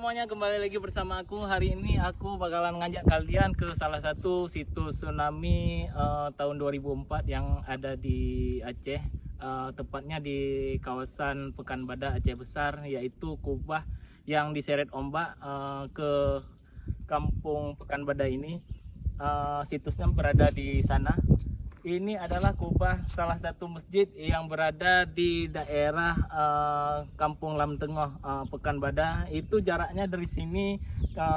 semuanya, kembali lagi bersama aku. Hari ini aku bakalan ngajak kalian ke salah satu situs tsunami tahun 2004 yang ada di Aceh, tepatnya di kawasan Pekanbadak Aceh Besar, yaitu kubah yang diseret ombak ke kampung Pekanbadak ini. Situsnya berada di sana. Ini adalah kubah salah satu masjid yang berada di daerah Kampung Lam Tengah, Pekanbadak. Itu jaraknya dari sini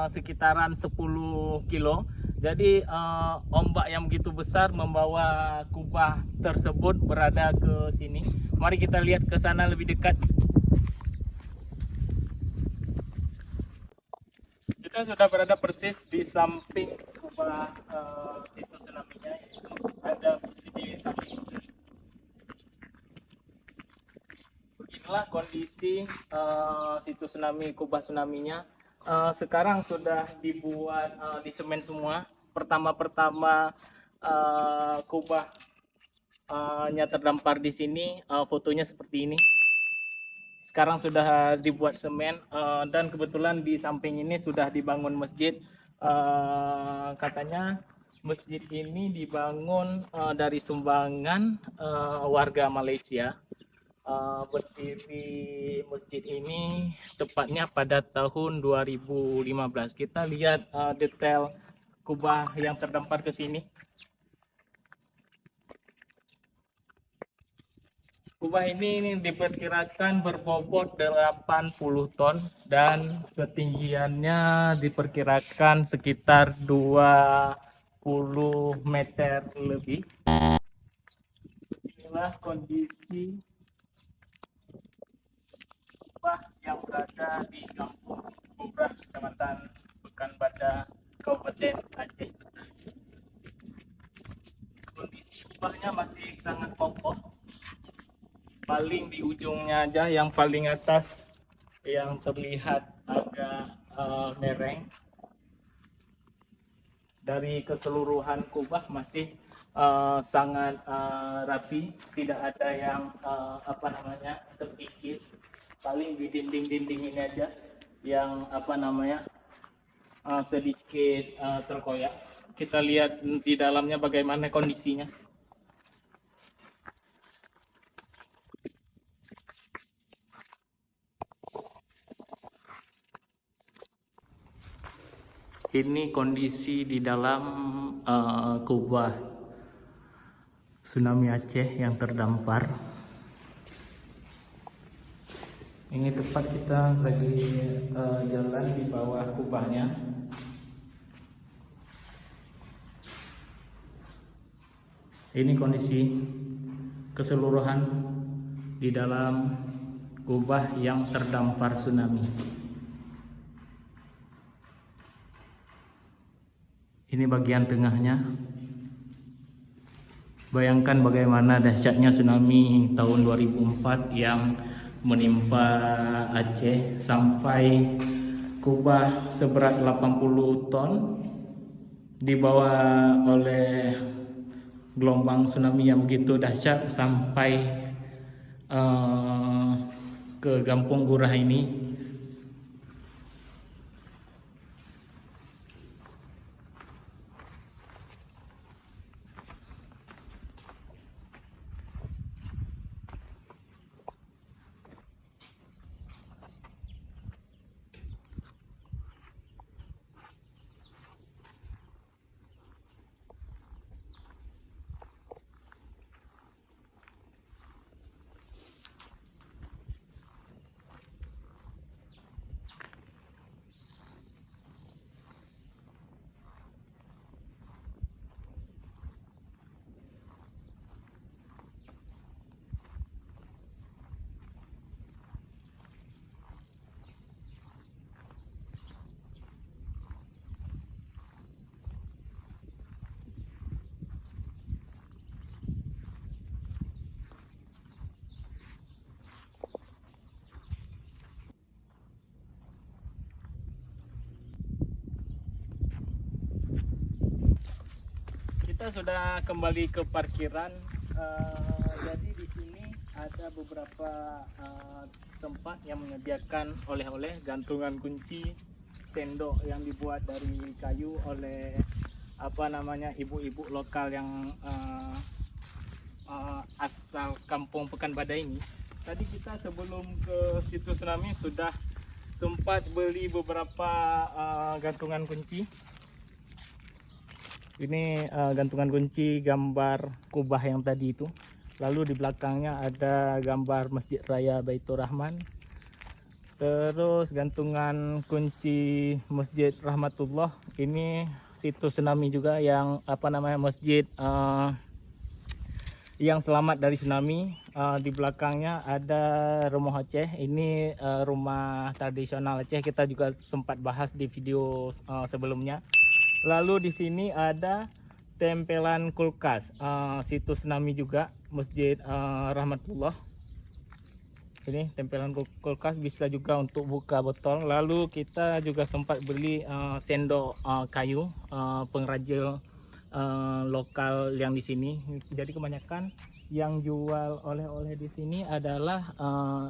sekitaran 10 kilo. Jadi ombak yang begitu besar membawa kubah tersebut berada ke sini. Mari kita lihat ke sana lebih dekat. Kita sudah berada persis di samping kubah situs tsunami-nya, yaitu ada persis di samping ini. Beginilah kondisi situs tsunami, kubah tsunami-nya. Sekarang sudah dibuat di semen semua. Pertama-pertama kubahnya terdampar di sini, fotonya seperti ini. Sekarang sudah dibuat semen, dan kebetulan di samping ini sudah dibangun masjid. Katanya masjid ini dibangun dari sumbangan warga Malaysia. Berdiri masjid ini tepatnya pada tahun 2015. Kita lihat detail kubah yang terdampar ke sini. Kubah ini diperkirakan berbobot 80 ton dan ketinggiannya diperkirakan sekitar 20 meter lebih. Inilah kondisi kubah yang berada di Kampung Bubrah, Kecamatan Pekanbadak, Kabupaten Aceh Besar. Kondisi kubahnya masih sangat kokoh. Paling di ujungnya aja, yang paling atas yang terlihat agak mereng. Dari keseluruhan kubah masih sangat rapi, tidak ada yang terkikis. Paling di dinding-dinding ini aja yang sedikit terkoyak. Kita lihat di dalamnya bagaimana kondisinya. Ini kondisi di dalam kubah tsunami Aceh yang terdampar. Ini tepat kita lagi jalan di bawah kubahnya. Ini kondisi keseluruhan di dalam kubah yang terdampar tsunami. Ini bagian tengahnya. Bayangkan bagaimana dahsyatnya tsunami tahun 2004 yang menimpa Aceh, sampai kubah seberat 80 ton dibawa oleh gelombang tsunami yang begitu dahsyat sampai ke Kampung Bubrah ini. Kita sudah kembali ke parkiran. Jadi di sini ada beberapa tempat yang menyediakan oleh-oleh, gantungan kunci, sendok yang dibuat dari kayu oleh ibu-ibu lokal yang asal kampung Pekanbadak ini. Tadi kita sebelum ke situs tsunami sudah sempat beli beberapa gantungan kunci. Ini gantungan kunci gambar kubah yang tadi itu. Lalu di belakangnya ada gambar Masjid Raya Baitur Rahman. Terus gantungan kunci Masjid Rahmatullah. Ini situs tsunami juga yang masjid yang selamat dari tsunami. Di belakangnya ada rumah Aceh. Ini rumah tradisional Aceh, kita juga sempat bahas di video sebelumnya. Lalu di sini ada tempelan kulkas, situs tsunami juga, Masjid Rahmatullah. Ini tempelan kulkas, bisa juga untuk buka botol. Lalu kita juga sempat beli sendok kayu pengrajin lokal yang di sini. Jadi kebanyakan yang jual oleh-oleh di sini adalah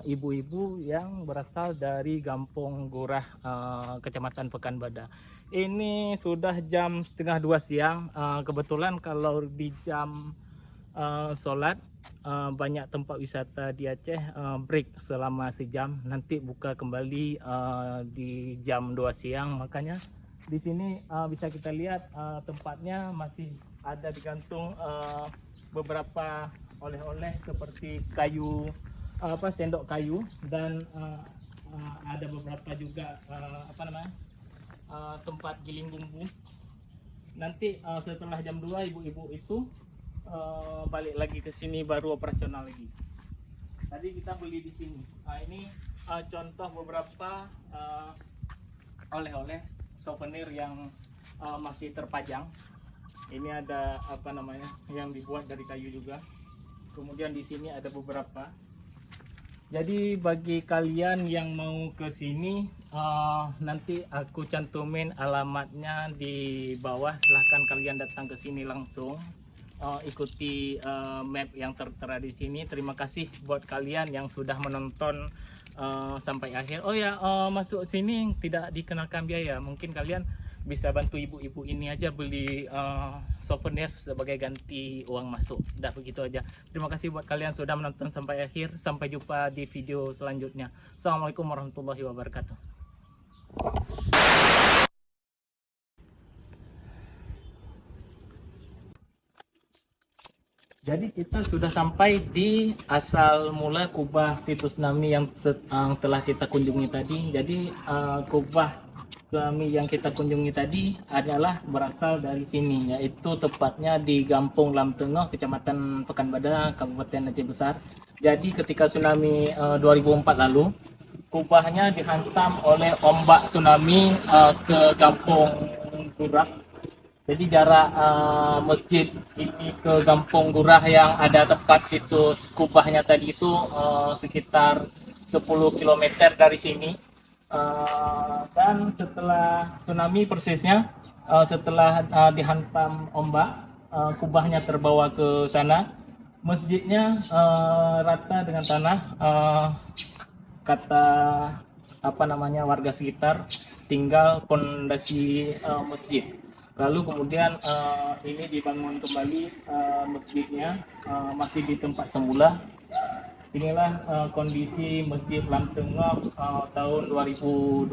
ibu-ibu yang berasal dari Gampong Gurah, Kecamatan Pekanbadak. Ini sudah jam 1:30 siang. Kebetulan kalau di jam sholat banyak tempat wisata di Aceh break selama sejam, nanti buka kembali di jam 2 siang. Makanya di sini bisa kita lihat tempatnya masih ada digantung beberapa oleh-oleh seperti kayu, sendok kayu, dan ada beberapa juga tempat giling bumbu. Nanti setelah jam 2 ibu-ibu itu balik lagi ke sini baru operasional lagi. Tadi kita beli di sini. Ini contoh beberapa oleh-oleh souvenir yang masih terpajang. Ini ada yang dibuat dari kayu juga. Kemudian di sini ada beberapa. Jadi bagi kalian yang mau ke sini, nanti aku cantumin alamatnya di bawah. Silahkan kalian datang ke sini langsung. Ikuti map yang tertera di sini. Terima kasih buat kalian yang sudah menonton sampai akhir. Oh ya, masuk sini tidak dikenakan biaya. Mungkin kalian bisa bantu ibu-ibu ini aja beli souvenir sebagai ganti uang masuk. Udah begitu aja. Terima kasih buat kalian sudah menonton sampai akhir. Sampai jumpa di video selanjutnya. Assalamualaikum warahmatullahi wabarakatuh. Jadi kita sudah sampai di asal mula kubah situs tsunami yang telah kita kunjungi tadi. Jadi kubah tsunami yang kita kunjungi tadi adalah berasal dari sini, yaitu tepatnya di Gampong Lam Tengah, Kecamatan Pekanbadak, Kabupaten Aceh Besar. Jadi ketika tsunami 2004 lalu, kubahnya dihantam oleh ombak tsunami ke Gampong Gurah. Jadi jarak masjid ini ke Gampong Gurah yang ada tempat situs kubahnya tadi itu sekitar 10 km dari sini. Dan setelah tsunami persisnya, setelah dihantam ombak, kubahnya terbawa ke sana. Masjidnya rata dengan tanah, kata warga sekitar, tinggal pondasi masjid. Lalu kemudian ini dibangun kembali masjidnya, masih di tempat semula. Inilah kondisi Masjid Lam Tengah tahun 2024.